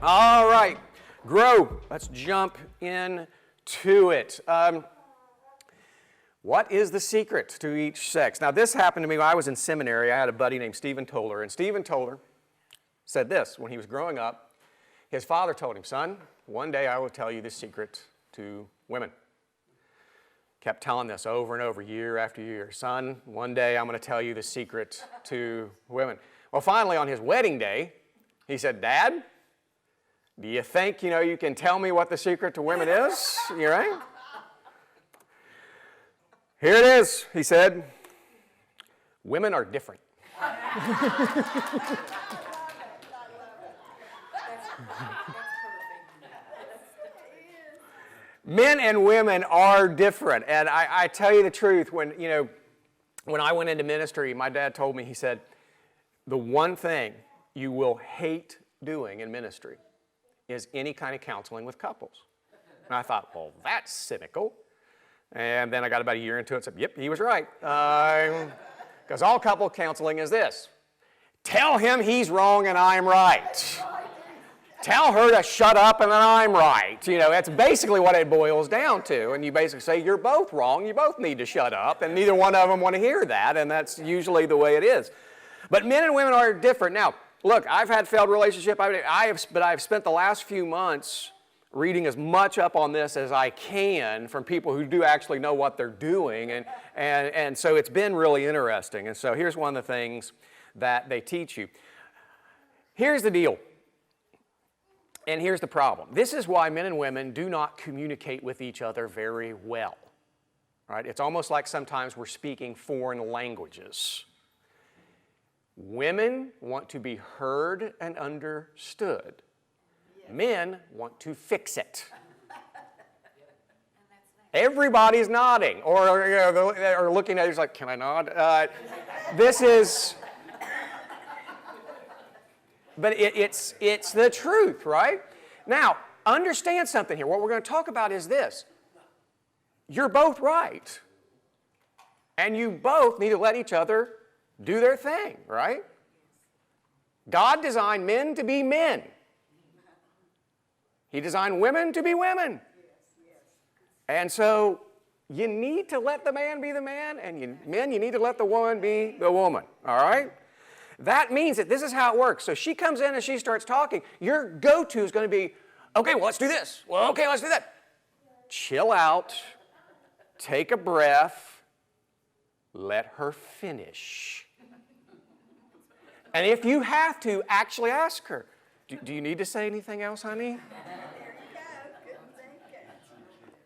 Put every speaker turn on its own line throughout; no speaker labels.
All right, grow. Let's jump into it. What is the secret to each sex? Now, this happened to me when I was in seminary. I had a buddy named Stephen Toller, and Stephen Toller said this when he was growing up. His father told him, son, one day I will tell you the secret to women. Kept telling this over and over, year after year. Son, one day I'm going to tell you the secret to women. Well, finally, on his wedding day, he said, Dad, do you think, you can tell me what the secret to women is? You right? Here it is, he said. Women are different. Men and women are different. And I tell you the truth, when I went into ministry, my dad told me, he said, the one thing you will hate doing in ministry is any kind of counseling with couples. And I thought, well, that's cynical. And then I got about a year into it and said, yep, he was right. Because all couple counseling is this. Tell him he's wrong and I'm right. Tell her to shut up and then I'm right. That's basically what it boils down to. And you basically say, you're both wrong, you both need to shut up, and neither one of them want to hear that, and that's usually the way it is. But men and women are different. Now, look, I've had failed relationship, but I've spent the last few months reading as much up on this as I can from people who do actually know what they're doing, and so it's been really interesting. And so here's one of the things that they teach you. Here's the deal, and here's the problem. This is why men and women do not communicate with each other very well. Right? It's almost like sometimes we're speaking foreign languages. Women want to be heard and understood. Men want to fix it. Everybody's nodding, or looking at you like, can I nod? But it's the truth, right? Now, understand something here. What we're going to talk about is this. You're both right. And you both need to let each other do their thing, right? God designed men to be men. He designed women to be women. And so you need to let the man be the man, and men, you need to let the woman be the woman, all right? That means that this is how it works. So she comes in and she starts talking. Your go-to is going to be, okay, well, let's do this. Well, okay, let's do that. Chill out. Take a breath. Let her finish. And if you have to, actually ask her, do you need to say anything else, honey?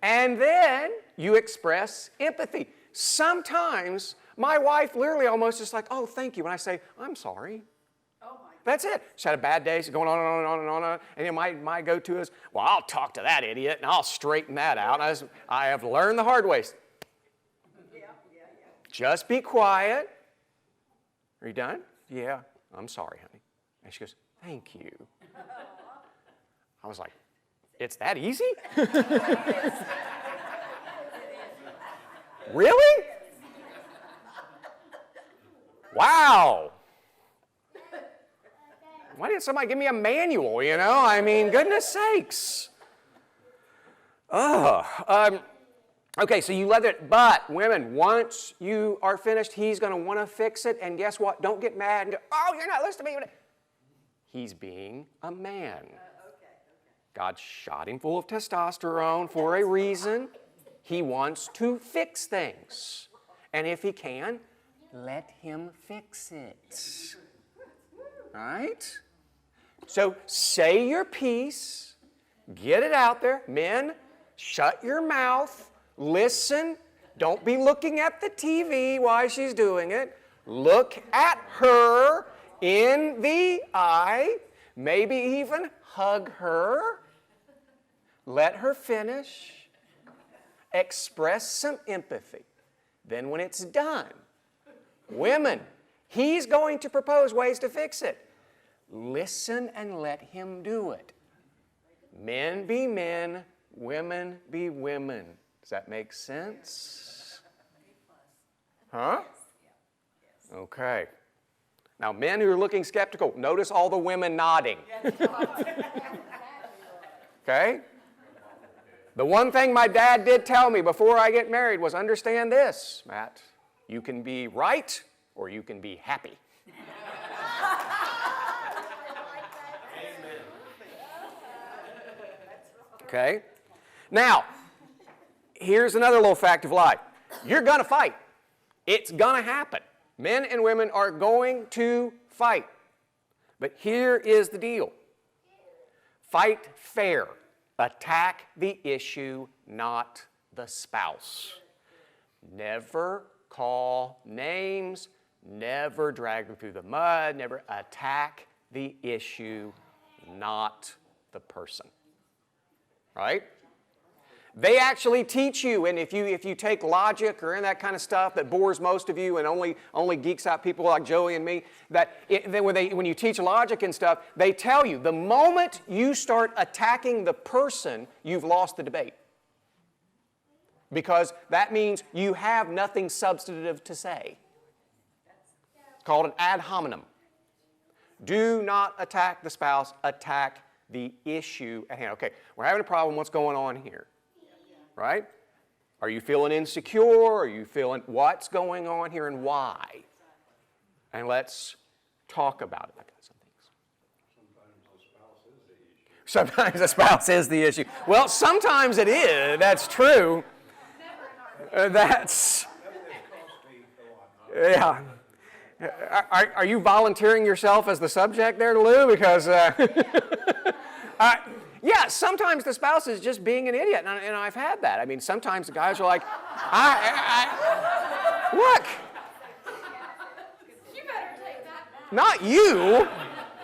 And then you express empathy. Sometimes my wife literally almost just like, oh, thank you. When I say, I'm sorry. Oh my. That's it. She had a bad day. She's going on and on and on and on. And then my go-to is, well, I'll talk to that idiot and I'll straighten that out. I have learned the hard way. Yeah. Just be quiet. Are you done? Yeah. I'm sorry, honey. And she goes, thank you. I was like, it's that easy? Really? Wow. Why didn't somebody give me a manual, I mean, goodness sakes. Okay, so you let it, but women, once you are finished, he's going to want to fix it, and guess what? Don't get mad and go, oh, you're not listening to me. He's being a man. God shot him full of testosterone for a reason. He wants to fix things. And if he can, let him fix it. Right? So say your piece. Get it out there. Men, shut your mouth. Listen. Don't be looking at the TV while she's doing it. Look at her in the eye. Maybe even hug her. Let her finish. Express some empathy. Then when it's done, women, he's going to propose ways to fix it. Listen and let him do it. Men be men, women be women. Does that make sense? Huh? Okay. Now, men who are looking skeptical, notice all the women nodding. Okay? The one thing my dad did tell me before I get married was understand this, Matt. You can be right or you can be happy. Okay? Now, here's another little fact of life. You're going to fight. It's going to happen. Men and women are going to fight. But here is the deal. Fight fair. Attack the issue, not the spouse. Never call names. Never drag them through the mud. Never attack the issue, not the person. Right? They actually teach you, and if you take logic or any of that kind of stuff that bores most of you and only geeks out people like Joey and me, when you teach logic and stuff, they tell you the moment you start attacking the person, you've lost the debate. Because that means you have nothing substantive to say. It's called an ad hominem. Do not attack the spouse, attack the issue at hand. Okay, we're having a problem. What's going on here? Right? Are you feeling insecure? Are you feeling what's going on here and why? And let's talk about it. I've got some things. Sometimes the spouse is the issue. Well, sometimes it is. That's true. Yeah. Are you volunteering yourself as the subject there, Lou? Because yeah, sometimes the spouse is just being an idiot, and I've had that. I mean, sometimes the guys are like, look. You better take that back.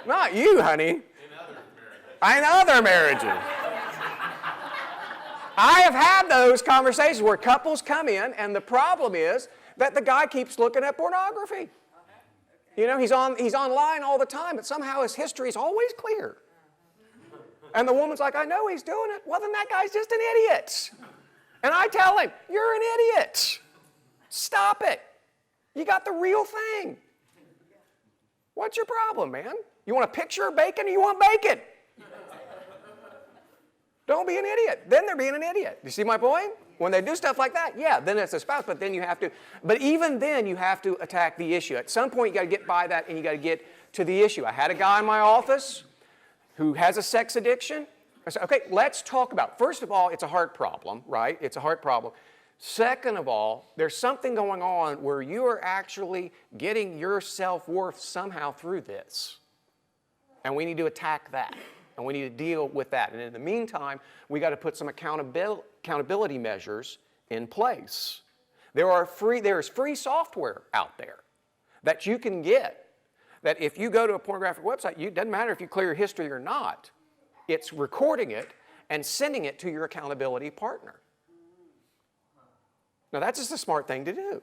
Not you, honey. In other marriages. I have had those conversations where couples come in, and the problem is that the guy keeps looking at pornography. You know, he's online all the time, but somehow his history is always clear. And the woman's like, I know he's doing it. Well, then that guy's just an idiot. And I tell him, you're an idiot. Stop it. You got the real thing. What's your problem, man? You want a picture of bacon or you want bacon? Don't be an idiot. Then they're being an idiot. You see my point? When they do stuff like that, yeah, then it's a spouse, but then you have to, but even then you have to attack the issue. At some point you got to get by that and you got to get to the issue. I had a guy in my office who has a sex addiction. I said, okay, let's talk about it. First of all, it's a heart problem, right? It's a heart problem. Second of all, there's something going on where you are actually getting your self-worth somehow through this. And we need to attack that. And we need to deal with that. And in the meantime, we got to put some accountability measures in place. There is free software out there that you can get that if you go to a pornographic website, it doesn't matter if you clear your history or not. It's recording it and sending it to your accountability partner. Now, that's just a smart thing to do.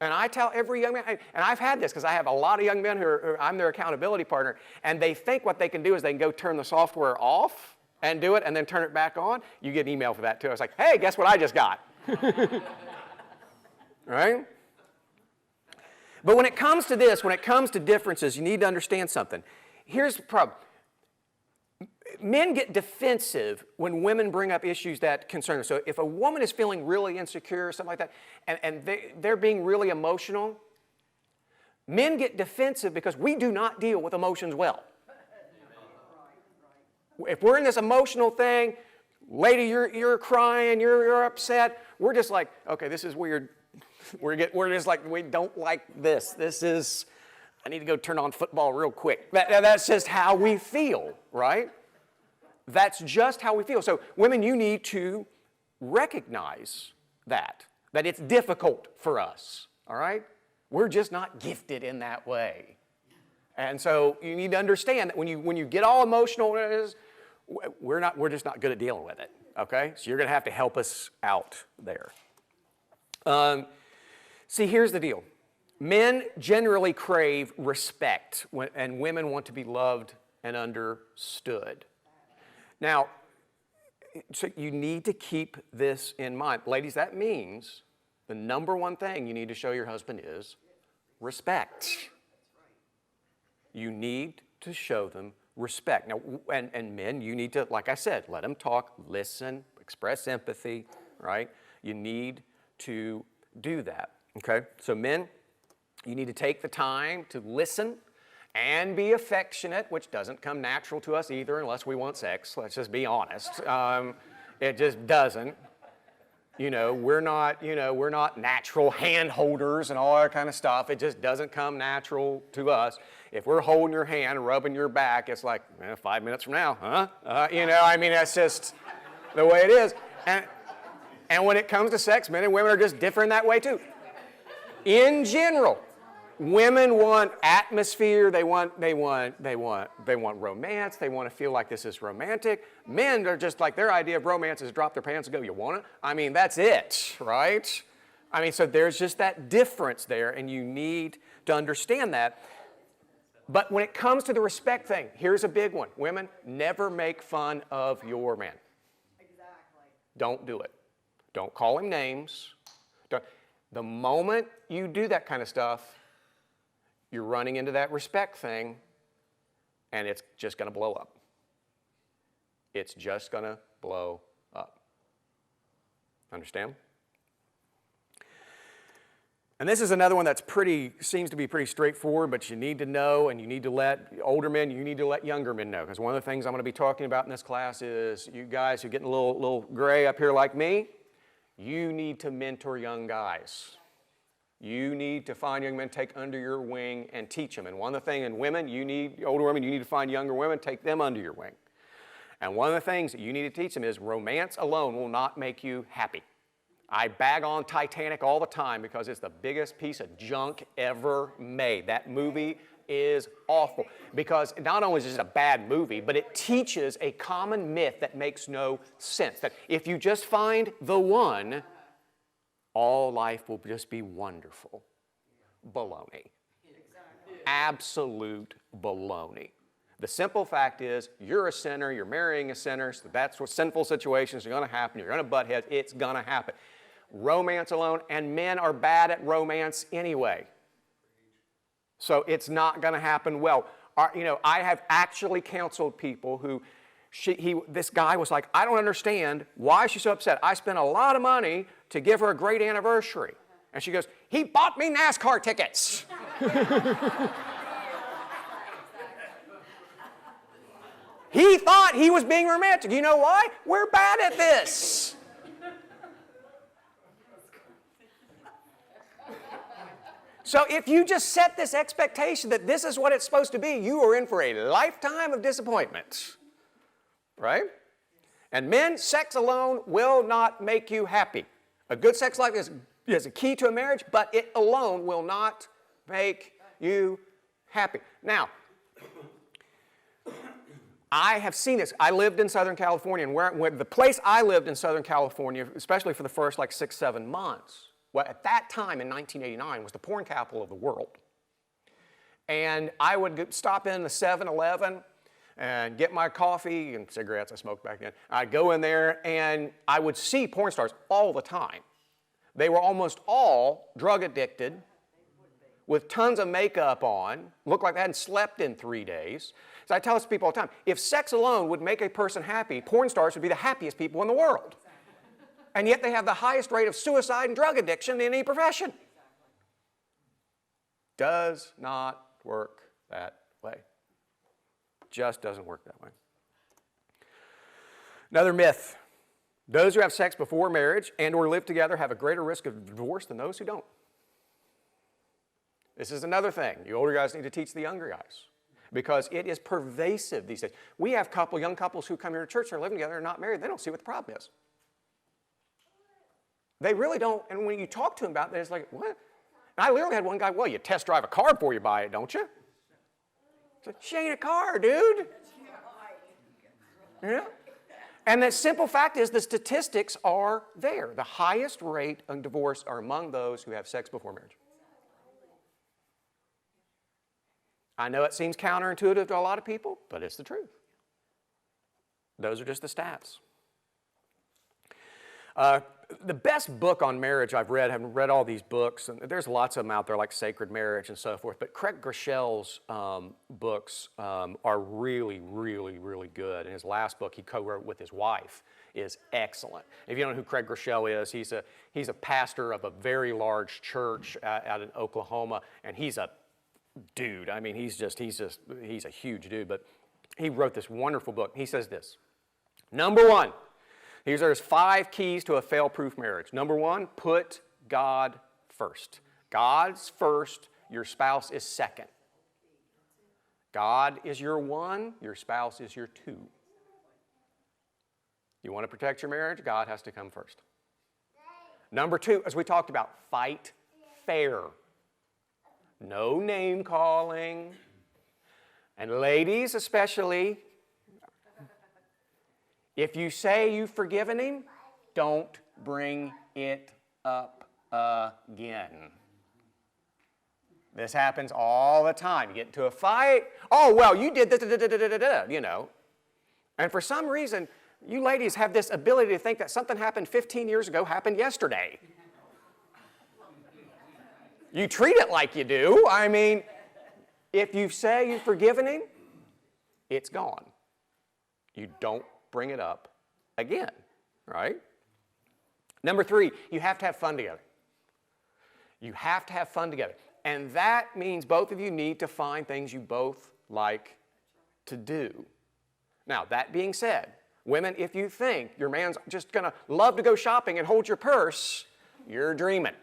And I tell every young man, and I've had this because I have a lot of young men who I'm their accountability partner, and they think what they can do is they can go turn the software off and do it and then turn it back on. You get an email for that too. I was like, hey, guess what I just got? Right? But when it comes to this, when it comes to differences, you need to understand something. Here's the problem. Men get defensive when women bring up issues that concern them. So if a woman is feeling really insecure or something like that, and they're being really emotional, men get defensive because we do not deal with emotions well. If we're in this emotional thing, lady, you're crying, you're upset, we're just like, okay, this is weird. We're just like, we don't like this. I need to go turn on football real quick. That's just how we feel, right? That's just how we feel. So women, you need to recognize that it's difficult for us, all right? We're just not gifted in that way. And so you need to understand that when you get all emotional, we're just not good at dealing with it, okay? So you're going to have to help us out there. See, here's the deal. Men generally crave respect, and women want to be loved and understood. Now, so you need to keep this in mind. Ladies, that means the number one thing you need to show your husband is respect. You need to show them respect. Now, and men, you need to, like I said, let them talk, listen, express empathy, right? You need to do that, okay? So men, you need to take the time to listen and be affectionate, which doesn't come natural to us either unless we want sex. Let's just be honest. It just doesn't. We're not natural hand holders and all that kind of stuff. It just doesn't come natural to us. If we're holding your hand, rubbing your back, it's like, 5 minutes from now, huh? That's just the way it is. And when it comes to sex, men and women are just different that way too. In general, women want atmosphere. They want romance. They want to feel like this is romantic. Men are just like, their idea of romance is drop their pants and go, you want it? That's it, right? So there's just that difference there, and you need to understand that. But when it comes to the respect thing, here's a big one. Women, never make fun of your man. Exactly. Don't do it. Don't call him names. The moment you do that kind of stuff, you're running into that respect thing, and it's just going to blow up. It's just going to blow up. Understand? And this is another one that's seems to be pretty straightforward, but you need to know, and you need to let older men, you need to let younger men know. Because one of the things I'm going to be talking about in this class is you guys who are getting a little gray up here like me, you need to mentor young guys. You need to find young men, take under your wing, and teach them. And one of the things, and women, older women, you need to find younger women, take them under your wing. And one of the things that you need to teach them is romance alone will not make you happy. I bag on Titanic all the time because it's the biggest piece of junk ever made. That movie is awful because not only is it a bad movie, but it teaches a common myth that makes no sense. That if you just find the one, all life will just be wonderful. Baloney. Absolute baloney. The simple fact is, you're a sinner, you're marrying a sinner, so that's what sinful situations are going to happen. You're going to butt heads, it's going to happen. Romance alone, and men are bad at romance anyway. So it's not going to happen well. I have actually counseled people who, this guy was like, I don't understand, why is she so upset? I spent a lot of money to give her a great anniversary. And she goes, he bought me NASCAR tickets. He thought he was being romantic. You know why? We're bad at this. So if you just set this expectation that this is what it's supposed to be, you are in for a lifetime of disappointment. Right? And men, sex alone will not make you happy. A good sex life is a key to a marriage, but it alone will not make you happy. Now, I have seen this. I lived in Southern California, and where the place I lived in Southern California, especially for the first 6-7 months, well, at that time in 1989 was the porn capital of the world. And I would stop in the 7-Eleven and get my coffee and cigarettes. I smoked back then. I'd go in there and I would see porn stars all the time. They were almost all drug addicted with tons of makeup on, looked like they hadn't slept in 3 days. So I tell this to people all the time, if sex alone would make a person happy, porn stars would be the happiest people in the world. And yet they have the highest rate of suicide and drug addiction in any profession. Does not work that way. Just doesn't work that way. Another myth. Those who have sex before marriage and or live together have a greater risk of divorce than those who don't. This is another thing. You older guys need to teach the younger guys because it is pervasive these days. We have young couples who come here to church, they're living together, they're not married, they don't see what the problem is. They really don't, and when you talk to them about it, it's like, what? And I literally had one guy, well, you test drive a car before you buy it, don't you? It's like, she ain't a car, dude. Yeah. And the simple fact is the statistics are there. The highest rate of divorce are among those who have sex before marriage. I know it seems counterintuitive to a lot of people, but it's the truth. Those are just the stats. The best book on marriage I've read, I haven't read all these books, and there's lots of them out there like Sacred Marriage and so forth, but Craig Groeschel's books are really, really, really good. And his last book he co-wrote with his wife is excellent. If you don't know who Craig Groeschel is, he's a pastor of a very large church out in Oklahoma, and he's a dude. I mean, he's a huge dude, but he wrote this wonderful book. He says this, number one, there's 5 keys to a fail-proof marriage. Number 1, put God first. God's first, your spouse is second. God is your 1, your spouse is your 2. You want to protect your marriage? God has to come first. Number 2, as we talked about, fight fair. No name calling. And ladies especially, if you say you've forgiven him, don't bring it up again. This happens all the time. You get into a fight. Oh, well, you did this, you know. And for some reason, you ladies have this ability to think that something happened 15 years ago happened yesterday. You treat it like you do. I mean, if you say you've forgiven him, it's gone. You don't bring it up again, right? Number 3, you have to have fun together. You have to have fun together. And that means both of you need to find things you both like to do. Now, that being said, women, if you think your man's just going to love to go shopping and hold your purse, you're dreaming.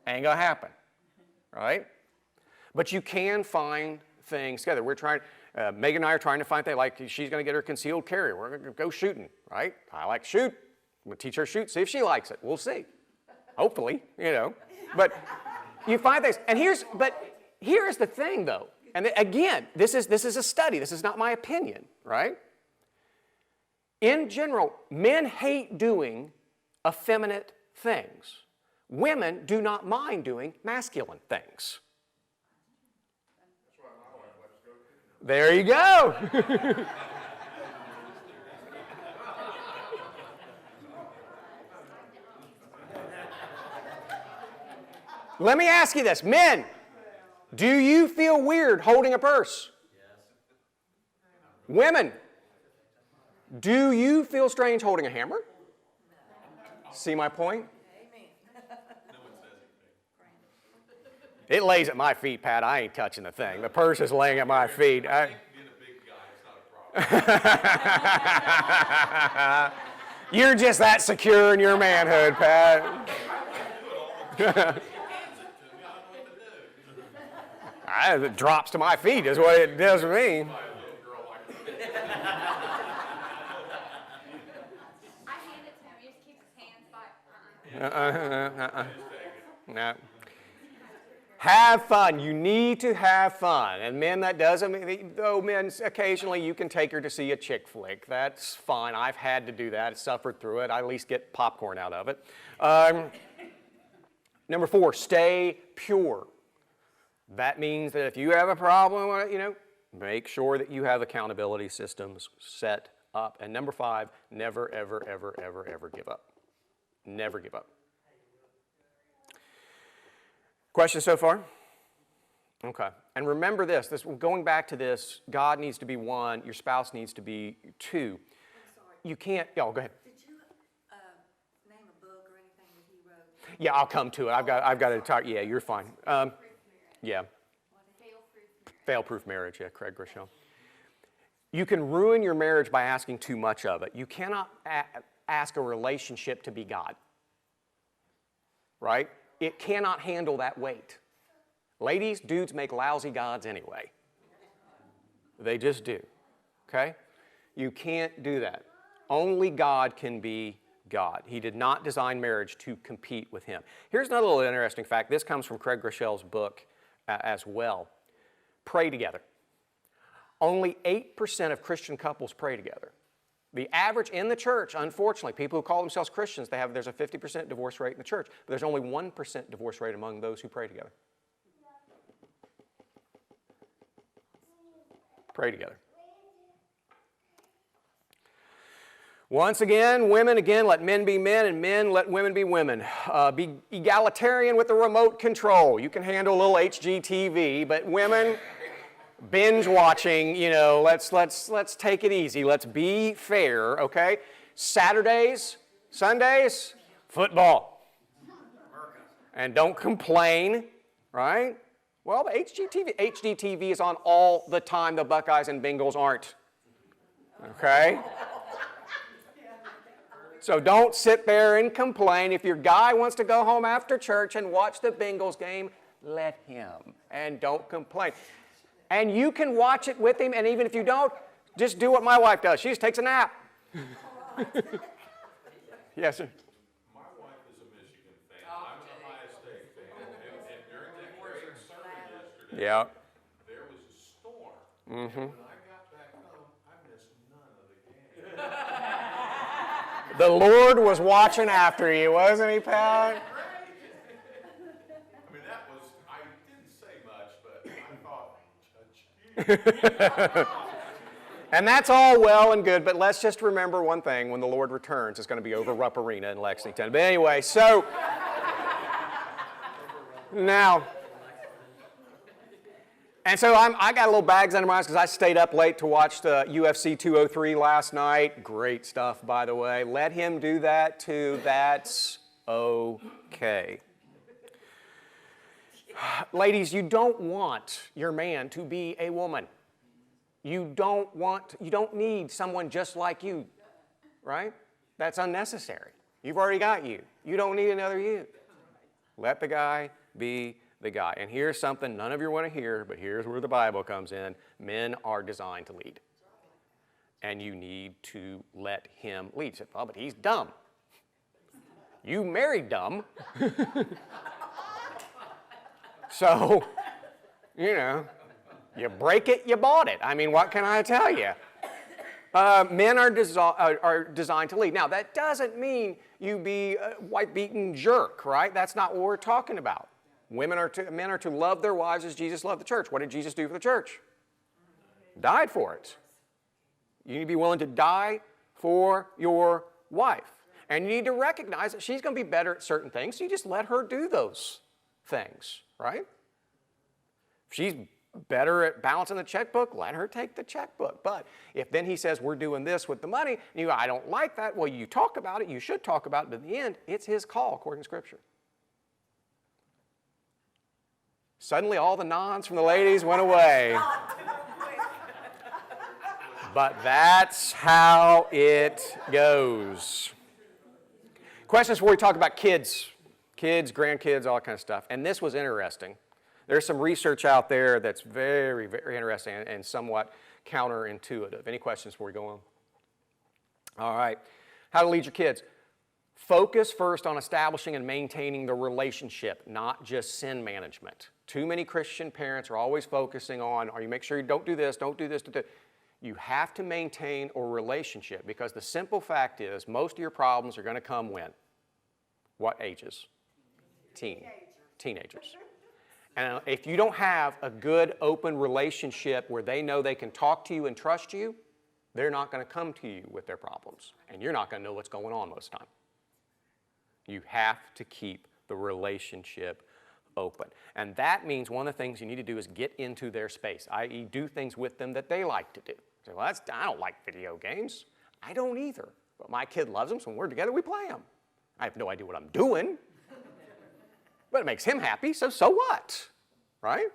Ain't going to happen, right? But you can find things together. Megan and I are trying to find things like she's going to get her concealed carry. We're going to go shooting, right? I like to shoot. I'm going to teach her to shoot, see if she likes it. We'll see. Hopefully, you know. But you find things. And here's the thing, though. And again, this is a study. This is not my opinion, right? In general, men hate doing effeminate things. Women do not mind doing masculine things. There you go. Let me ask you this. Men, do you feel weird holding a purse? Yes. Women, do you feel strange holding a hammer? See my point? It lays at my feet, Pat. I ain't touching the thing. The purse is laying at my feet. Being a big guy, it's not a problem. You're just that secure in your manhood, Pat. It drops to my feet is what it does to me.
I hand it to him. He just keeps his hands by.
No. Have fun. You need to have fun. And men, that doesn't, though men, occasionally you can take her to see a chick flick. That's fine. I've had to do that. I suffered through it. I at least get popcorn out of it. Number 4, stay pure. That means that if you have a problem, you know, make sure that you have accountability systems set up. And number 5, never, ever, ever, ever, ever give up. Never give up. Questions so far? Okay. And remember this, going back to this, God needs to be 1, your spouse needs to be 2.
I'm sorry.
You can't, go ahead.
Did you name a book or anything that he wrote?
Yeah, I'll come to it. I've got to talk. Yeah, you're fine. Yeah. Fail-proof marriage, yeah, Craig Groeschel. You can ruin your marriage by asking too much of it. You cannot ask a relationship to be God, right? It cannot handle that weight. Ladies, dudes make lousy gods anyway. They just do, okay? You can't do that. Only God can be God. He did not design marriage to compete with him. Here's another little interesting fact. This comes from Craig Groeschel's book as well. Pray together. Only 8% of Christian couples pray together. The average in the church, unfortunately, people who call themselves Christians, there's a 50% divorce rate in the church, but there's only 1% divorce rate among those who pray together. Pray together. Once again, women, again, let men be men, and men, let women be women. Be egalitarian with the remote control. You can handle a little HGTV, but women, binge watching, let's take it easy. Let's be fair, okay? Saturdays, Sundays, football. And don't complain, right? Well, the HGTV is on all the time. The Buckeyes and Bengals aren't, okay? So don't sit there and complain. If your guy wants to go home after church and watch the Bengals game, let him. And don't complain. And you can watch it with him, and even if you don't, just do what my wife does. She just takes a nap. Yes, sir.
My wife is a Michigan fan. I'm an Ohio State fan. And during that great sermon yesterday,
Yeah.
there was a storm. And when I got back home, I missed none of the game.
The Lord was watching after you, wasn't he, Pat?
I mean, I didn't say much, but I thought,
And that's all well and good, but let's just remember one thing. When the Lord returns, it's going to be over Rupp Arena in Lexington. But anyway, so now, and so I got a little bags under my eyes because I stayed up late to watch the UFC 203 last night. Great stuff, by the way. Let him do that too. That's okay. Ladies, you don't want your man to be a woman. You don't need someone just like you, right? That's unnecessary. You've already got you. You don't need another you. Let the guy be the guy. And here's something none of you want to hear, but here's where the Bible comes in. Men are designed to lead. And you need to let him lead. You said, well, but he's dumb. You married dumb. So, you break it, you bought it. I mean, what can I tell you? Men are designed to lead. Now, that doesn't mean you be a white-beaten jerk, right? That's not what we're talking about. Men are to love their wives as Jesus loved the church. What did Jesus do for the church? Died for it. You need to be willing to die for your wife. And you need to recognize that she's going to be better at certain things, so you just let her do those things, right? If she's better at balancing the checkbook, let her take the checkbook. But if then he says, we're doing this with the money, and you go, I don't like that, well, you talk about it, you should talk about it, but in the end, it's his call according to Scripture. Suddenly, all the nods from the ladies went away. But that's how it goes. Questions before we talk about kids, grandkids, all that kind of stuff. And this was interesting. There's some research out there that's very, very interesting and somewhat counterintuitive. Any questions before we go on? All right. How to lead your kids. Focus first on establishing and maintaining the relationship, not just sin management. Too many Christian parents are always focusing on, you make sure you don't do this, don't do this, don't do. You have to maintain a relationship because the simple fact is most of your problems are going to come when? What ages? Teenagers. And if you don't have a good, open relationship where they know they can talk to you and trust you, they're not going to come to you with their problems. And you're not going to know what's going on most of the time. You have to keep the relationship open. And that means one of the things you need to do is get into their space, i.e. do things with them that they like to do. So, well, I don't like video games. I don't either. But my kid loves them, so when we're together, we play them. I have no idea what I'm doing. But it makes him happy, so what? Right?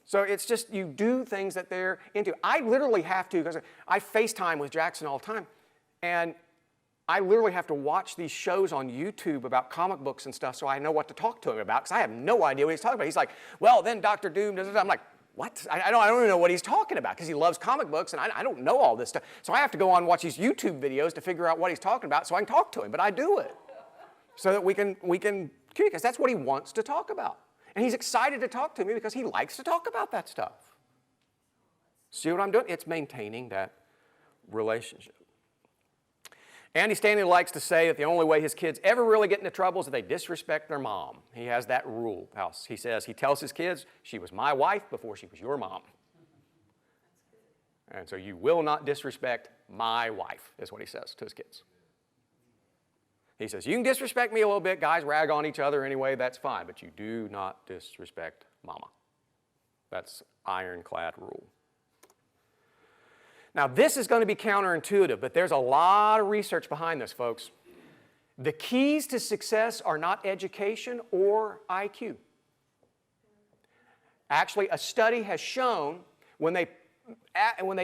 So it's just you do things that they're into. I literally have to, because I FaceTime with Jackson all the time, and I literally have to watch these shows on YouTube about comic books and stuff so I know what to talk to him about, because I have no idea what he's talking about. He's like, well, then Dr. Doom does it. I'm like, what? I don't even know what he's talking about, because he loves comic books, and I don't know all this stuff. So I have to go on and watch these YouTube videos to figure out what he's talking about so I can talk to him, but I do it so that we can communicate, because that's what he wants to talk about. And he's excited to talk to me because he likes to talk about that stuff. See what I'm doing? It's maintaining that relationship. Andy Stanley likes to say that the only way his kids ever really get into trouble is if they disrespect their mom. He has that rule. He says, he tells his kids, she was my wife before she was your mom. And so you will not disrespect my wife, is what he says to his kids. He says, you can disrespect me a little bit. Guys rag on each other anyway, that's fine. But you do not disrespect mama. That's ironclad rule. Now, this is going to be counterintuitive, but there's a lot of research behind this, folks. The keys to success are not education or IQ. Actually, a study has shown when they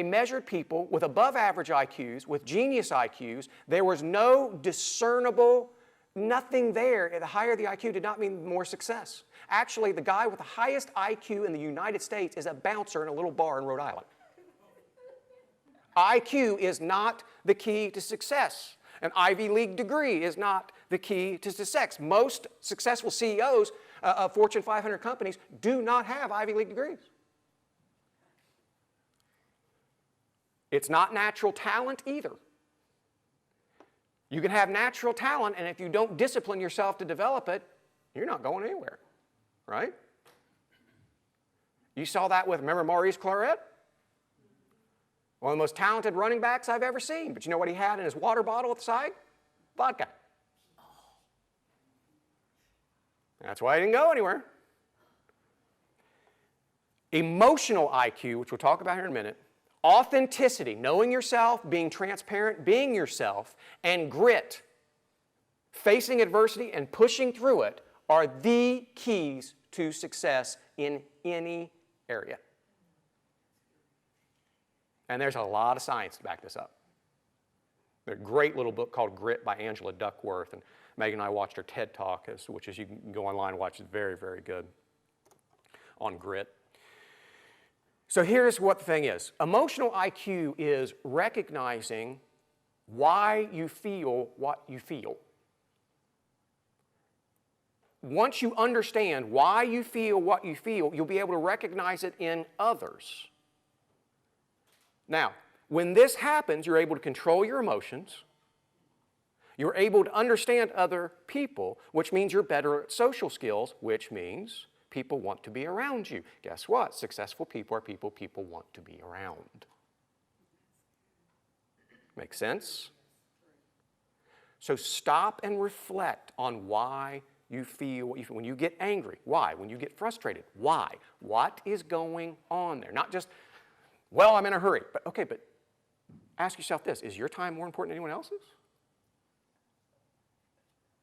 measured people with above average IQs, with genius IQs, there was no discernible, nothing there. The higher the IQ did not mean more success. Actually, the guy with the highest IQ in the United States is a bouncer in a little bar in Rhode Island. IQ is not the key to success. An Ivy League degree is not the key to success. Most successful CEOs of Fortune 500 companies do not have Ivy League degrees. It's not natural talent either. You can have natural talent, and if you don't discipline yourself to develop it, you're not going anywhere, right? You saw that with, remember Maurice Claret? One of the most talented running backs I've ever seen. But you know what he had in his water bottle at the side? Vodka. That's why he didn't go anywhere. Emotional IQ, which we'll talk about here in a minute, authenticity, knowing yourself, being transparent, being yourself, and grit, facing adversity and pushing through it are the keys to success in any area. And there's a lot of science to back this up. There's a great little book called Grit by Angela Duckworth, and Megan and I watched her TED Talk, which is you can go online and watch. It's very, very good on grit. So here's what the thing is. Emotional IQ is recognizing why you feel what you feel. Once you understand why you feel what you feel, you'll be able to recognize it in others. Now, when this happens, you're able to control your emotions. You're able to understand other people, which means you're better at social skills, which means people want to be around you. Guess what? Successful people are people want to be around. Make sense? So stop and reflect on why you feel what you feel. When you get angry, why? When you get frustrated, why? What is going on there? Not just, well, I'm in a hurry. But okay, but ask yourself this, is your time more important than anyone else's?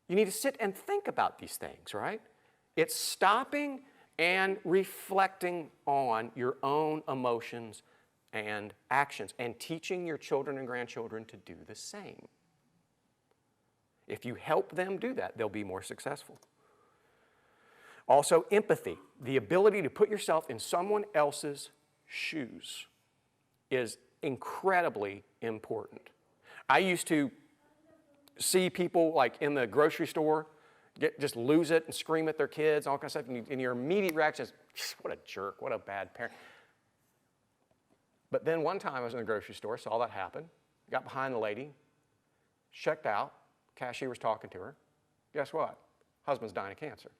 You need to sit and think about these things, right? It's stopping and reflecting on your own emotions and actions and teaching your children and grandchildren to do the same. If you help them do that, they'll be more successful. Also, empathy, the ability to put yourself in someone else's shoes, is incredibly important. I used to see people like in the grocery store just lose it and scream at their kids, all kinds of stuff, and your immediate reaction is, what a jerk, what a bad parent. But then one time I was in the grocery store, saw that happen, got behind the lady, checked out, cashier was talking to her. Guess what? Husband's dying of cancer.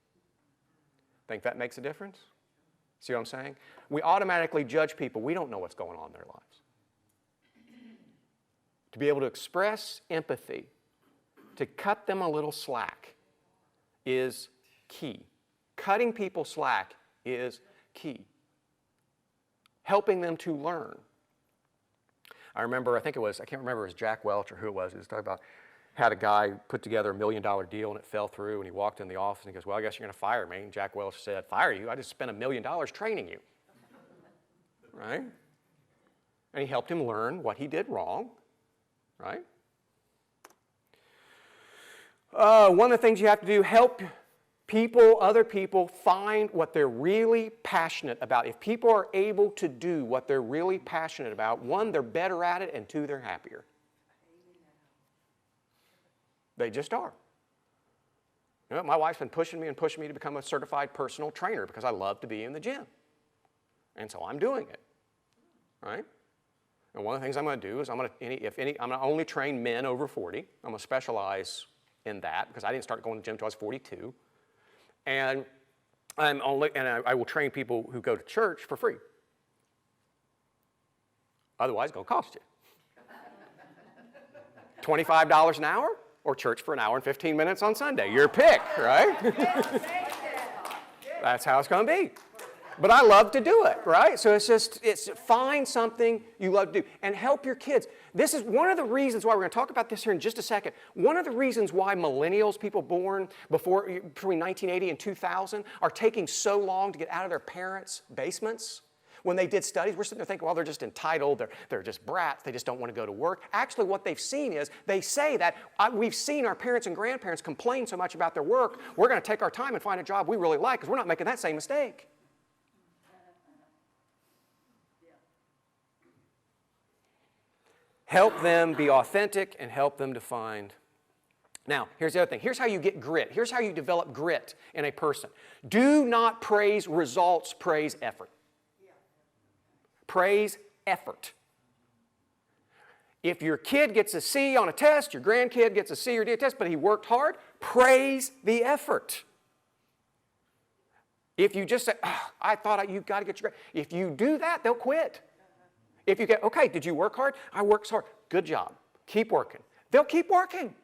Think that makes a difference? See what I'm saying? We automatically judge people. We don't know what's going on in their lives. To be able to express empathy, to cut them a little slack, is key. Cutting people slack is key. Helping them to learn. I remember, I can't remember if it was Jack Welch or who it was talking about, had a guy put together $1 million deal and it fell through, and he walked in the office and he goes, well, I guess you're going to fire me. And Jack Welch said, fire you? I just spent $1 million training you. Right? And he helped him learn what he did wrong. Right? One of the things you have to do, help people, other people, find what they're really passionate about. If people are able to do what they're really passionate about, one, they're better at it, and two, they're happier. They just are. You know, my wife's been pushing me to become a certified personal trainer because I love to be in the gym. And so I'm doing it. Right? And one of the things I'm going to do is I'm going to only train men over 40. I'm going to specialize in that because I didn't start going to the gym until I was 42. And I will train people who go to church for free. Otherwise, it's going to cost you. $25 an hour or church for an hour and 15 minutes on Sunday. Your pick, right? That's how it's going to be. But I love to do it, right? So it's find something you love to do and help your kids. This is one of the reasons why we're going to talk about this here in just a second. One of the reasons why millennials, people born between 1980 and 2000, are taking so long to get out of their parents' basements. When they did studies, we're sitting there thinking, well, they're just entitled, they're just brats, they just don't want to go to work. Actually, what they've seen is, they say that we've seen our parents and grandparents complain so much about their work, we're going to take our time and find a job we really like because we're not making that same mistake. Help them be authentic and help them to find. Now, here's the other thing. Here's how you get grit. Here's how you develop grit in a person. Do not praise results, praise effort. Praise effort. If your kid gets a C on a test, your grandkid gets a C or D on a test, but he worked hard, praise the effort. If you just say, oh, I thought you've got to get your grade. If you do that, they'll quit. If you get, okay, did you work hard? I worked hard. Good job. Keep working. They'll keep working.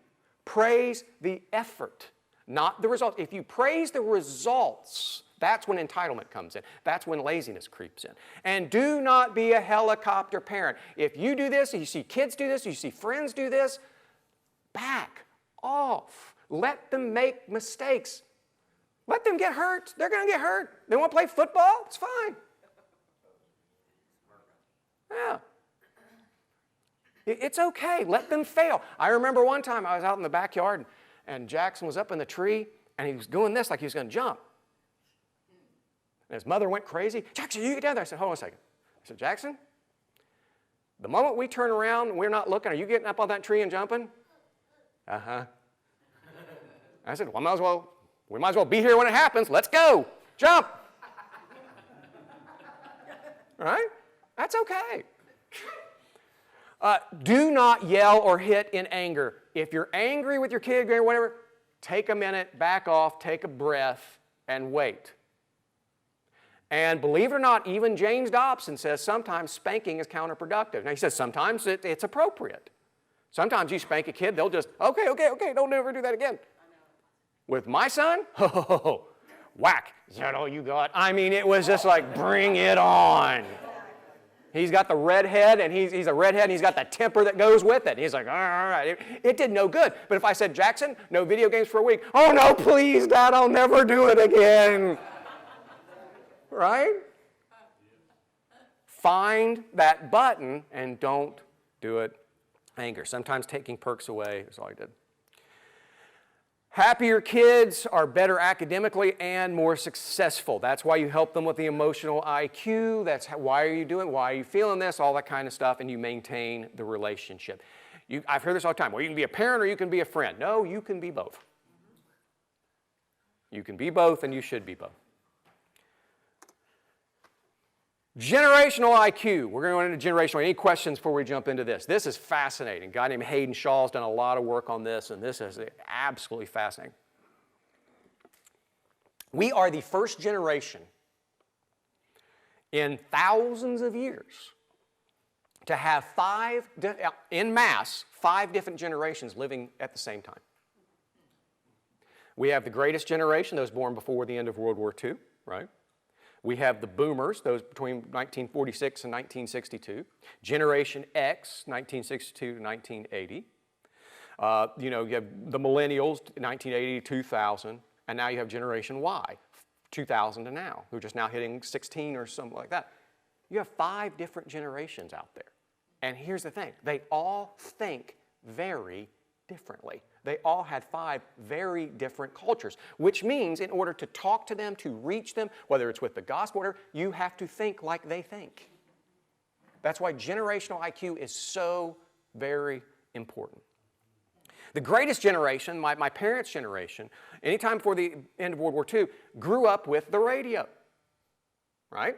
Praise the effort, not the results. If you praise the results, that's when entitlement comes in. That's when laziness creeps in. And do not be a helicopter parent. If you do this, you see kids do this, you see friends do this, back off. Let them make mistakes. Let them get hurt. They're going to get hurt. They want to play football? It's fine. Yeah. It's okay. Let them fail. I remember one time I was out in the backyard and Jackson was up in the tree and he was doing this like he was going to jump. And his mother went crazy. Jackson, you get down there. I said, hold on a second. I said, Jackson, the moment we turn around and we're not looking, are you getting up on that tree and jumping? Uh-huh. I said, well, we might as well be here when it happens. Let's go. Jump. Right? That's okay. Do not yell or hit in anger. If you're angry with your kid or whatever, take a minute, back off, take a breath, and wait. And believe it or not, even James Dobson says sometimes spanking is counterproductive. Now he says sometimes it's appropriate. Sometimes you spank a kid, they'll just, okay, don't ever do that again. With my son, whack, is that all you got? I mean, it was just like, bring it on. He's got the red head, and he's a redhead, and he's got the temper that goes with it. He's like, all right. It did no good. But if I said, Jackson, no video games for a week. Oh, no, please, Dad, I'll never do it again. Right? Find that button and don't do it anger. Sometimes taking perks away is all I did. Happier kids are better academically and more successful. That's why you help them with the emotional IQ. That's why are you doing, why are you feeling this, all that kind of stuff, and you maintain the relationship. I've heard this all the time. Well, you can be a parent or you can be a friend. No, you can be both. You can be both and you should be both. Generational IQ. We're going to go into generational. Any questions before we jump into this? This is fascinating. A guy named Hayden Shaw has done a lot of work on this, and this is absolutely fascinating. We are the first generation in thousands of years to have in mass, 5 different generations living at the same time. We have the greatest generation, those born before the end of World War II, right? We have the boomers, those between 1946 and 1962. Generation X, 1962 to 1980. You have the millennials, 1980 to 2000. And now you have Generation Y, 2000 to now, who are just now hitting 16 or something like that. You have 5 different generations out there. And here's the thing. They all think very differently. They all had 5 very different cultures, which means in order to talk to them, to reach them, whether it's with the gospel or whatever, you have to think like they think. That's why generational IQ is so very important. The greatest generation, my parents' generation, anytime before the end of World War II, grew up with the radio, right?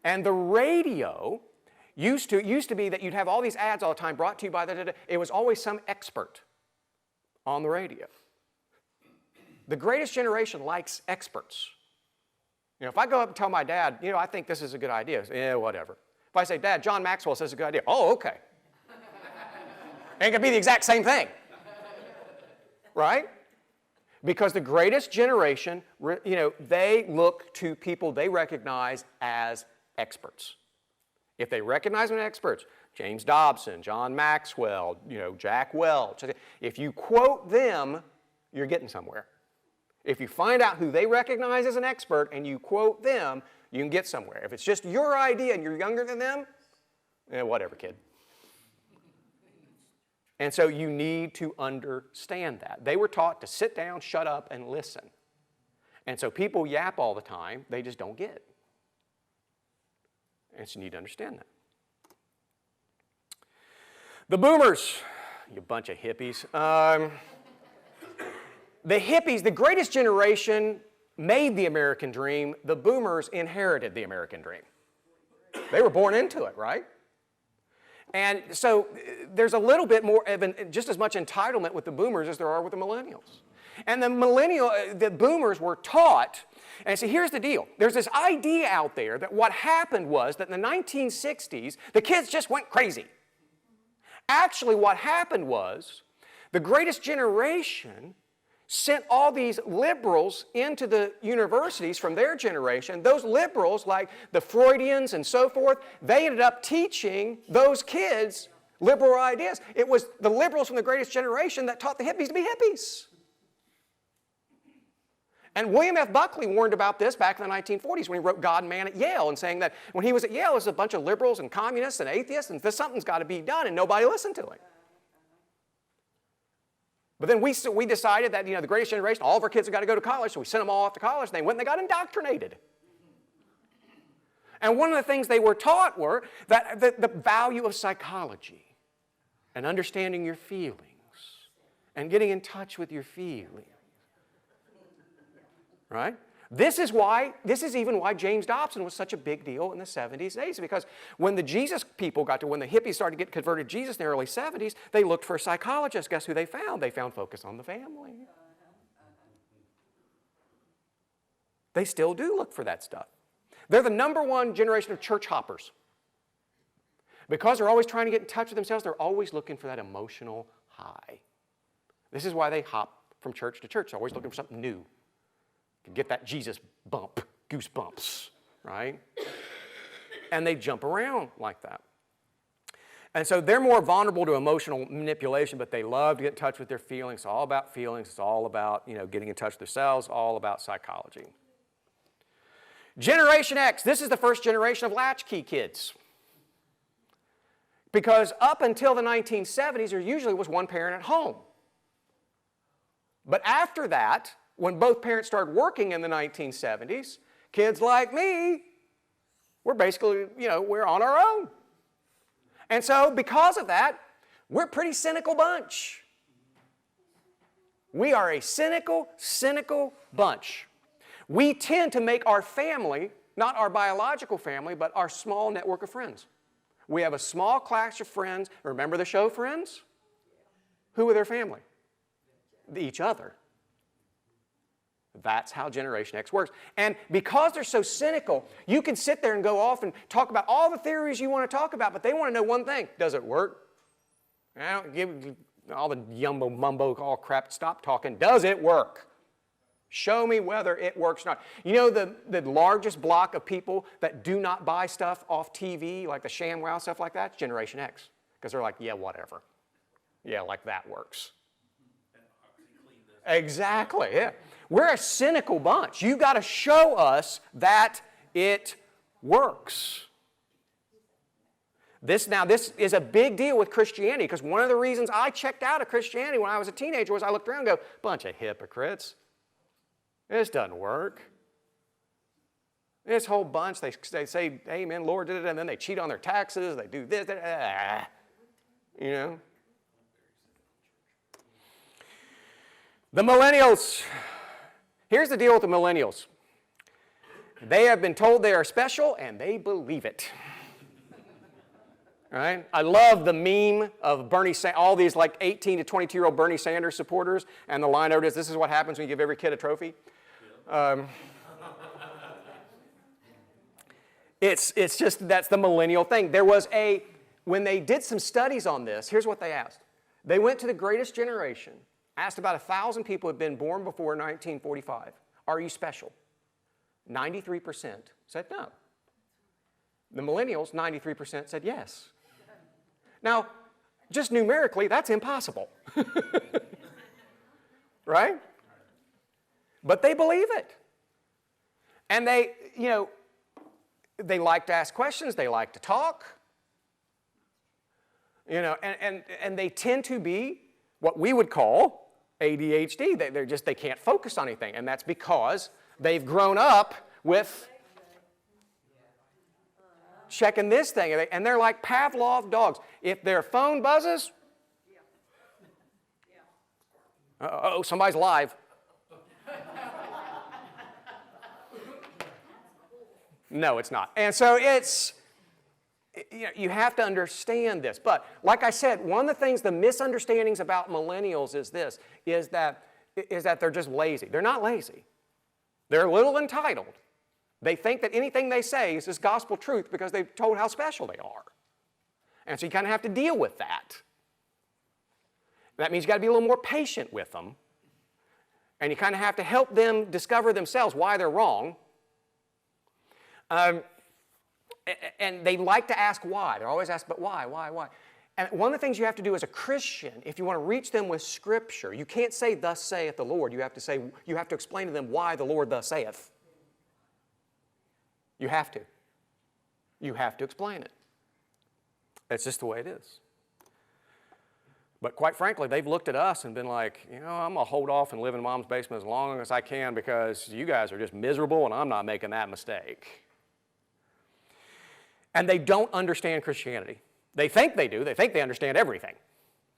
And the radio used to be that you'd have all these ads all the time brought to you by it was always some expert on the radio. The greatest generation likes experts. If I go up and tell my dad, I think this is a good idea, whatever. If If I say, Dad, John Maxwell says it's a good idea. Oh, okay. Ain't going to be the exact same thing. Right? Because the greatest generation, they look to people they recognize as experts. If they recognize them as experts, James Dobson, John Maxwell, Jack Welch, if you quote them, you're getting somewhere. If you find out who they recognize as an expert and you quote them, you can get somewhere. If it's just your idea and you're younger than them, whatever, kid. And so you need to understand that. They were taught to sit down, shut up, and listen. And so people yap all the time, they just don't get it. And so you need to understand that. The boomers, you bunch of hippies. The hippies, the greatest generation, made the American dream. The boomers inherited the American dream. They were born into it, right? And so there's a little bit more, just as much entitlement with the boomers as there are with the millennials. And the boomers were taught, and see, here's the deal. There's this idea out there that what happened was that in the 1960s, the kids just went crazy. Actually, what happened was the greatest generation sent all these liberals into the universities from their generation. Those liberals, like the Freudians and so forth, they ended up teaching those kids liberal ideas. It was the liberals from the greatest generation that taught the hippies to be hippies. And William F. Buckley warned about this back in the 1940s when he wrote God and Man at Yale, and saying that when he was at Yale, there was a bunch of liberals and communists and atheists, and something's got to be done, and nobody listened to him. But then we decided that, the greatest generation, all of our kids have got to go to college, so we sent them all off to college, and they went and they got indoctrinated. And one of the things they were taught were that the value of psychology and understanding your feelings and getting in touch with your feelings. Right? This is even why James Dobson was such a big deal in the 70s and 80s, because when the Jesus people when the hippies started to get converted to Jesus in the early 70s, they looked for a psychologist. Guess who they found? They found Focus on the Family. They still do look for that stuff. They're the number one generation of church hoppers. Because they're always trying to get in touch with themselves, they're always looking for that emotional high. This is why they hop from church to church. They're always looking for something new. Get that Jesus bump, goosebumps, right? And they jump around like that. And so they're more vulnerable to emotional manipulation, but they love to get in touch with their feelings. It's all about feelings. It's all about, getting in touch with themselves, all about psychology. Generation X, this is the first generation of latchkey kids. Because up until the 1970s, there usually was one parent at home. But after that, when both parents started working in the 1970s, kids like me, we're basically, we're on our own. And so because of that, we're a pretty cynical bunch. We are a cynical bunch. We tend to make our family, not our biological family, but our small network of friends. We have a small class of friends. Remember the show Friends? Who are their family? Each other. That's how Generation X works. And because they're so cynical, you can sit there and go off and talk about all the theories you want to talk about, but they want to know one thing. Does it work? I don't give all the yumbo mumbo, all crap. Stop talking. Does it work? Show me whether it works or not. The largest block of people that do not buy stuff off TV, like the ShamWow, stuff like that, it's Generation X. Because they're like, yeah, whatever. Yeah, like that works. Exactly, yeah. We're a cynical bunch. You've got to show us that it works. This is a big deal with Christianity, because one of the reasons I checked out of Christianity when I was a teenager was I looked around and go, bunch of hypocrites. This doesn't work. This whole bunch, they say, amen, Lord did it, and then they cheat on their taxes, they do this, The millennials. Here's the deal with the millennials. They have been told they are special, and they believe it. Right? I love the meme of all these 18 to 22-year-old Bernie Sanders supporters, and the line over is, this is what happens when you give every kid a trophy. It's just, that's the millennial thing. When they did some studies on this, here's what they asked. They went to the greatest generation, asked about 1,000 people who had been born before 1945, are you special? 93% said no. The millennials, 93% said yes. Now, just numerically, that's impossible. Right? But they believe it. And they like to ask questions, they like to talk. And they tend to be what we would call ADHD. They can't focus on anything. And that's because they've grown up with checking this thing. And they're like Pavlov dogs. If their phone buzzes, uh-oh, somebody's live. No, it's not. And so you have to understand this. But like I said, one of the things, the misunderstandings about millennials is this, is that they're just lazy. They're not lazy. They're a little entitled. They think that anything they say is this gospel truth because they've told how special they are. And so you kind of have to deal with that. That means you got to be a little more patient with them. And you kind of have to help them discover themselves why they're wrong. And they like to ask why. They're always asked, but why? And one of the things you have to do as a Christian, if you want to reach them with Scripture, you can't say, thus saith the Lord. You have to explain to them why the Lord thus saith. You have to. You have to explain it. That's just the way it is. But quite frankly, they've looked at us and been like, I'm going to hold off and live in Mom's basement as long as I can because you guys are just miserable and I'm not making that mistake. And they don't understand Christianity. They think they do. They think they understand everything.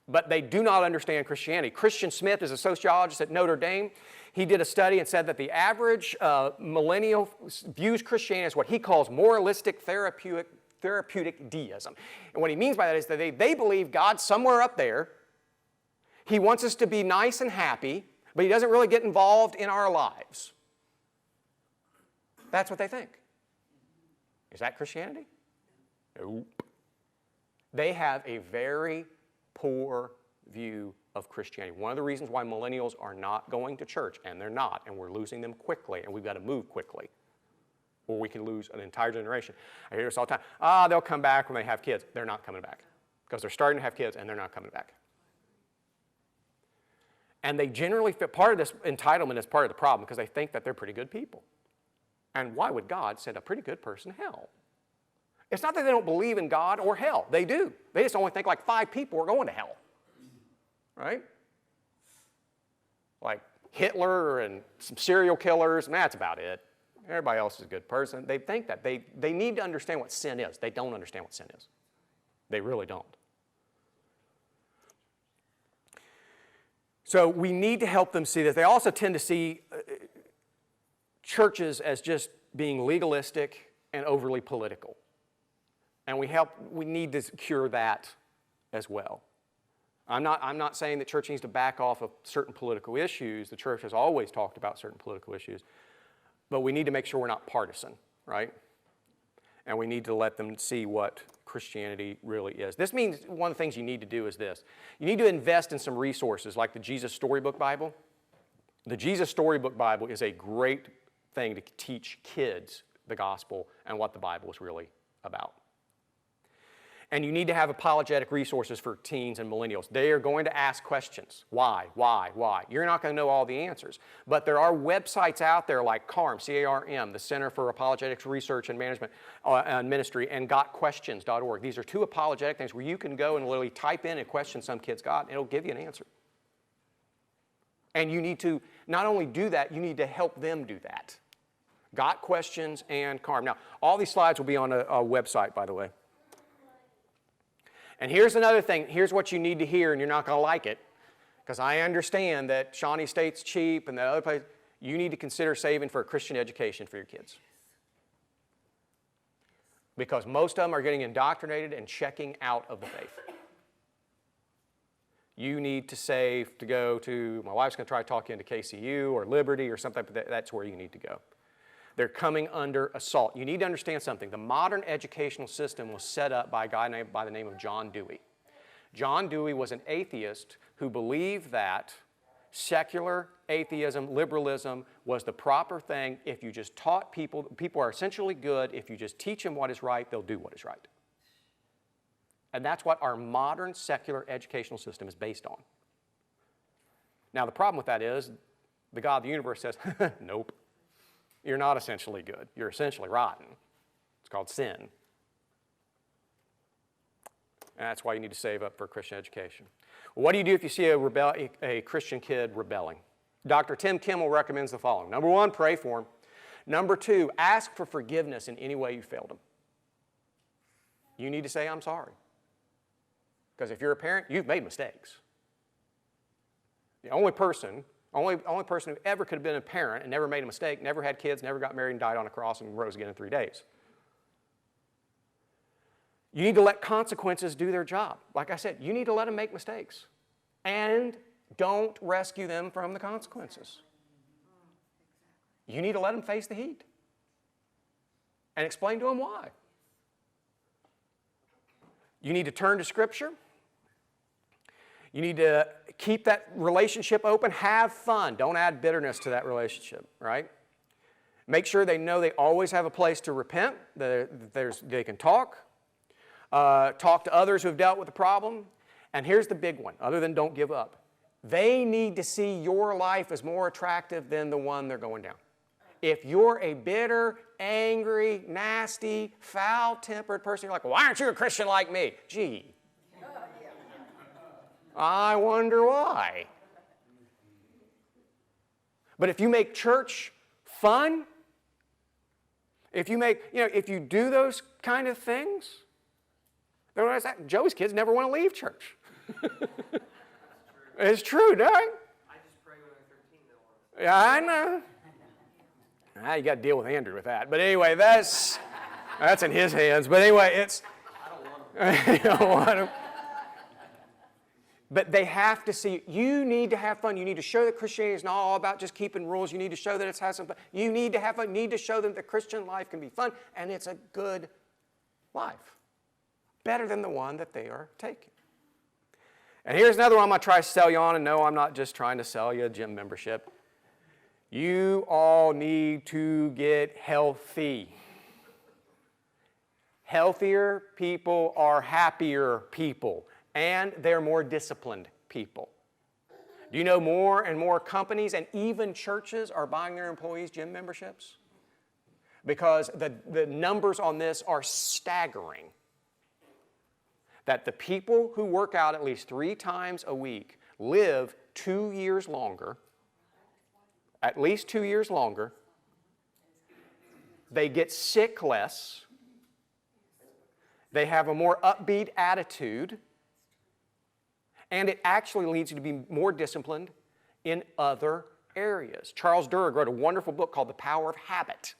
But they do not understand Christianity. Christian Smith is a sociologist at Notre Dame. He did a study and said that the average millennial views Christianity as what he calls moralistic therapeutic deism. And what he means by that is that they believe God's somewhere up there. He wants us to be nice and happy, but he doesn't really get involved in our lives. That's what they think. Is that Christianity? Nope. They have a very poor view of Christianity. One of the reasons why millennials are not going to church, and they're not, and we're losing them quickly, and we've got to move quickly, or we can lose an entire generation. I hear this all the time. They'll come back when they have kids. They're not coming back because they're starting to have kids, and they're not coming back. And they generally fit part of this entitlement is part of the problem because they think that they're pretty good people. And why would God send a pretty good person to hell? It's not that they don't believe in God or hell. They do. They just only think like 5 people are going to hell. Right? Like Hitler and some serial killers, and that's about it. Everybody else is a good person. They think that. They need to understand what sin is. They don't understand what sin is. They really don't. So we need to help them see this. They also tend to see churches as just being legalistic and overly political. And we need to cure that as well. I'm not saying that church needs to back off of certain political issues. The church has always talked about certain political issues. But we need to make sure we're not partisan, right? And we need to let them see what Christianity really is. This means one of the things you need to do is this. You need to invest in some resources like the Jesus Storybook Bible. The Jesus Storybook Bible is a great thing to teach kids the gospel and what the Bible is really about. And you need to have apologetic resources for teens and millennials. They are going to ask questions. Why? You're not going to know all the answers. But there are websites out there like CARM, C-A-R-M, the Center for Apologetics Research and Management and Ministry, and gotquestions.org. These are 2 apologetic things where you can go and literally type in a question some kid's got, and it'll give you an answer. And you need to not only do that, you need to help them do that. Got Questions and CARM. Now, all these slides will be on a website, by the way. And here's another thing. Here's what you need to hear, and you're not going to like it, because I understand that Shawnee State's cheap and the other place. You need to consider saving for a Christian education for your kids. Because most of them are getting indoctrinated and checking out of the faith. You need to save to go to, my wife's going to try to talk you into KCU or Liberty or something, but that's where you need to go. They're coming under assault. You need to understand something. The modern educational system was set up by a guy named by the name of John Dewey. John Dewey was an atheist who believed that secular atheism, liberalism was the proper thing. If you just taught people, people are essentially good. If you just teach them what is right, they'll do what is right. And that's what our modern secular educational system is based on. Now, the problem with that is the God of the universe says, nope, you're not essentially good. You're essentially rotten. It's called sin. And that's why you need to save up for Christian education. Well, what do you do if you see a Christian kid rebelling? Dr. Tim Kimmel recommends the following. Number 1, pray for him. Number 2, ask for forgiveness in any way you failed him. You need to say, I'm sorry. Because if you're a parent, you've made mistakes. The only person who ever could have been a parent and never made a mistake, never had kids, never got married and died on a cross and rose again in 3 days. You need to let consequences do their job. Like I said, you need to let them make mistakes. And don't rescue them from the consequences. You need to let them face the heat. And explain to them why. You need to turn to Scripture. You need to keep that relationship open. Have fun. Don't add bitterness to that relationship, right? Make sure they know they always have a place to repent. They can talk. Talk to others who have dealt with the problem. And here's the big one, other than don't give up. They need to see your life as more attractive than the one they're going down. If you're a bitter, angry, nasty, foul-tempered person, you're like, why aren't you a Christian like me? Gee, I wonder why. But if you make church fun, if you do those kind of things, then what is that? Joey's kids never want to leave church. It's true, don't it?
I just pray when I'm 13,
Yeah, I know. Now you got to deal with Andrew with that. But anyway, that's in his hands. But anyway, it's... I don't want him. You don't want him. But they have to see, you need to have fun. You need to show that Christianity is not all about just keeping rules. You need to show that it's has some fun. You need to have fun. You need to show them that Christian life can be fun, and it's a good life. Better than the one that they are taking. And here's another one I'm going to try to sell you on, and no, I'm not just trying to sell you a gym membership. You all need to get healthy. Healthier people are happier people, and they're more disciplined people. Do you know more and more companies and even churches are buying their employees gym memberships? Because the numbers on this are staggering. That the people who work out at least 3 times a week live 2 years longer, at least 2 years longer. They get sick less. They have a more upbeat attitude. And it actually leads you to be more disciplined in other areas. Charles Duhigg wrote a wonderful book called The Power of Habit.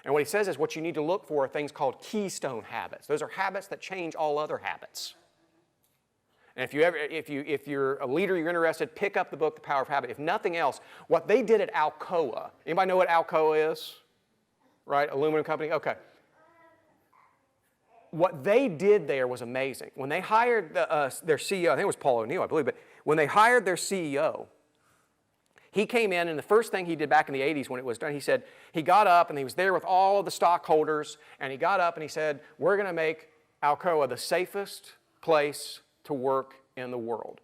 And what he says is what you need to look for are things called Keystone Habits. Those are habits that change all other habits. And if you're a leader, you're interested, pick up the book, The Power of Habit. If nothing else, what they did at Alcoa, anybody know what Alcoa is? Right, aluminum company? Okay. What they did there was amazing. When they hired their CEO, I think it was Paul O'Neill, I believe, but when they hired their CEO, he came in, and the first thing he did back in the 80s when it was done, he said, he got up, and he was there with all of the stockholders, and he got up and he said, we're going to make Alcoa the safest place to work in the world.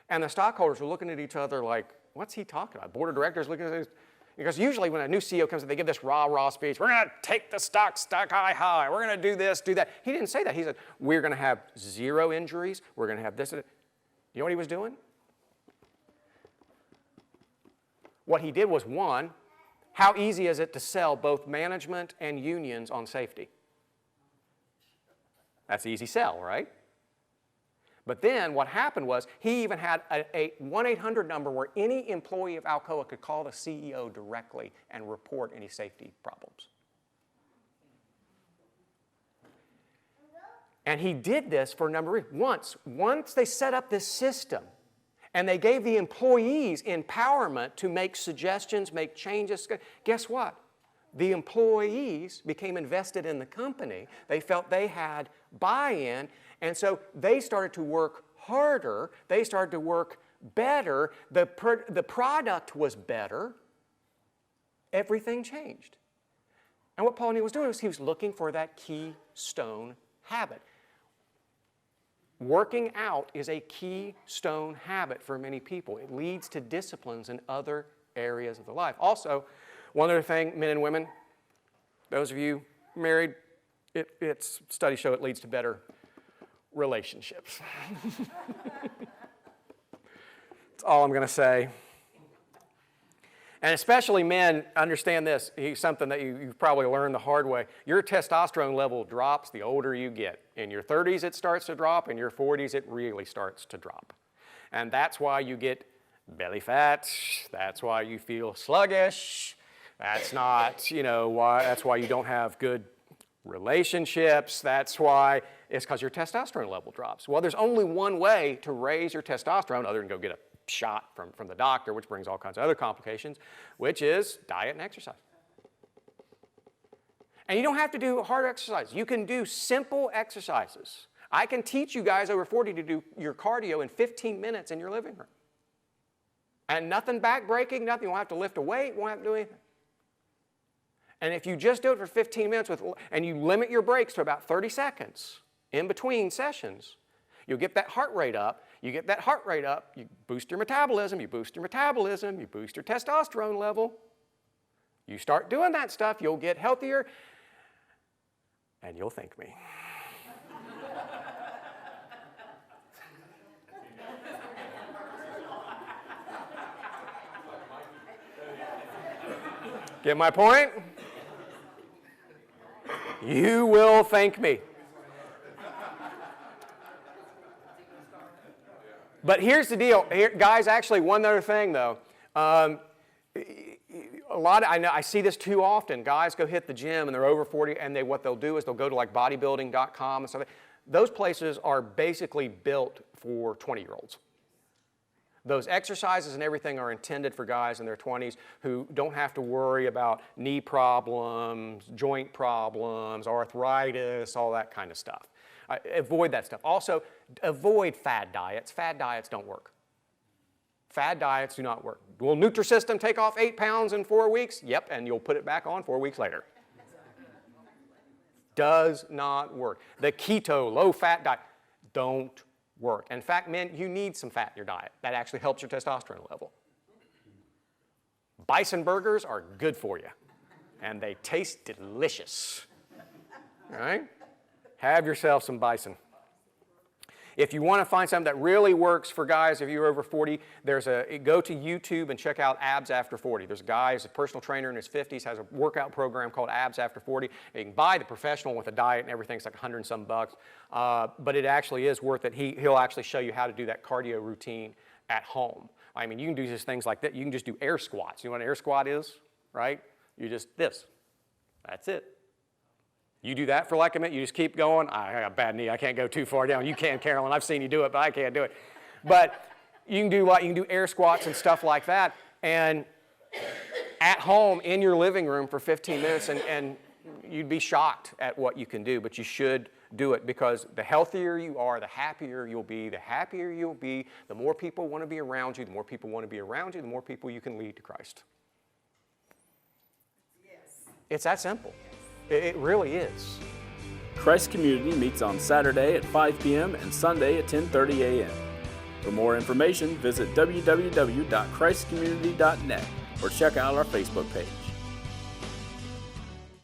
And the stockholders were looking at each other like, what's he talking about? Board of directors looking at this. Because usually when a new CEO comes in, they give this rah-rah speech. We're going to take the stock high. We're going to do this, do that. He didn't say that. He said, we're going to have 0 injuries. We're going to have this. You know what he was doing? What he did was, one, how easy is it to sell both management and unions on safety? That's an easy sell, right? But then what happened was he even had a 1-800 number where any employee of Alcoa could call the CEO directly and report any safety problems. And he did this for a number of reasons. Once they set up this system and they gave the employees empowerment to make suggestions, make changes, guess what? the employees became invested in the company. They felt they had buy-in, and so they started to work harder. They started to work better. The product was better. Everything changed. And what Paul Neal was doing was he was looking for that keystone habit. Working out is a keystone habit for many people. It leads to disciplines in other areas of their life. Also, one other thing, men and women, those of you married, studies show it leads to better relationships. That's all I'm going to say. And especially men, understand this, something that you've probably learned the hard way. Your testosterone level drops the older you get. In your 30s it starts to drop, in your 40s it really starts to drop. And that's why you get belly fat, that's why you feel sluggish, that's not, that's why you don't have good relationships, that's why, it's because your testosterone level drops. Well, there's only one way to raise your testosterone other than go get a shot from the doctor, which brings all kinds of other complications, which is diet and exercise. And you don't have to do hard exercise. You can do simple exercises. I can teach you guys over 40 to do your cardio in 15 minutes in your living room. And nothing back-breaking, nothing. You won't have to lift a weight, won't have to do anything. And if you just do it for 15 minutes and you limit your breaks to about 30 seconds in between sessions, you'll get that heart rate up. You get that heart rate up, you boost your metabolism, you boost your testosterone level. You start doing that stuff, you'll get healthier, and you'll thank me. Get my point? You will thank me. But here's the deal, guys. Actually, one other thing though. I see this too often. Guys go hit the gym and they're over 40, and what they'll do is they'll go to like bodybuilding.com and stuff. Those places are basically built for 20-year-olds. Those exercises and everything are intended for guys in their 20s who don't have to worry about knee problems, joint problems, arthritis, all that kind of stuff. Avoid that stuff. Also, avoid fad diets. Fad diets don't work. Fad diets do not work. Will Nutrisystem take off 8 pounds in 4 weeks? Yep, and you'll put it back on 4 weeks later. Does not work. The keto, low-fat diet don't work. In fact, men, you need some fat in your diet. That actually helps your testosterone level. Bison burgers are good for you, and they taste delicious. All right? Have yourself some bison. If you want to find something that really works for guys, if you're over 40, go to YouTube and check out Abs After 40. There's a guy who's a personal trainer in his 50s, has a workout program called Abs After 40. You can buy the professional with a diet and everything. It's like $100 and some bucks. But it actually is worth it. He'll actually show you how to do that cardio routine at home. I mean, you can do just things like that. You can just do air squats. You know what an air squat is, right? You just this. That's it. You do that for like a minute, you just keep going. I got a bad knee, I can't go too far down. You can, Carolyn, I've seen you do it, but I can't do it. But you can do air squats and stuff like that, and at home in your living room for 15 minutes, and you'd be shocked at what you can do, but you should do it, because the healthier you are, the happier you'll be. The happier you'll be, the more people want to be around you. The more people want to be around you, the more people you can lead to Christ. Yes. It's that simple. It really is.
Christ Community meets on Saturday at 5 p.m. and Sunday at 10:30 a.m. For more information, visit www.christcommunity.net or check out our Facebook page.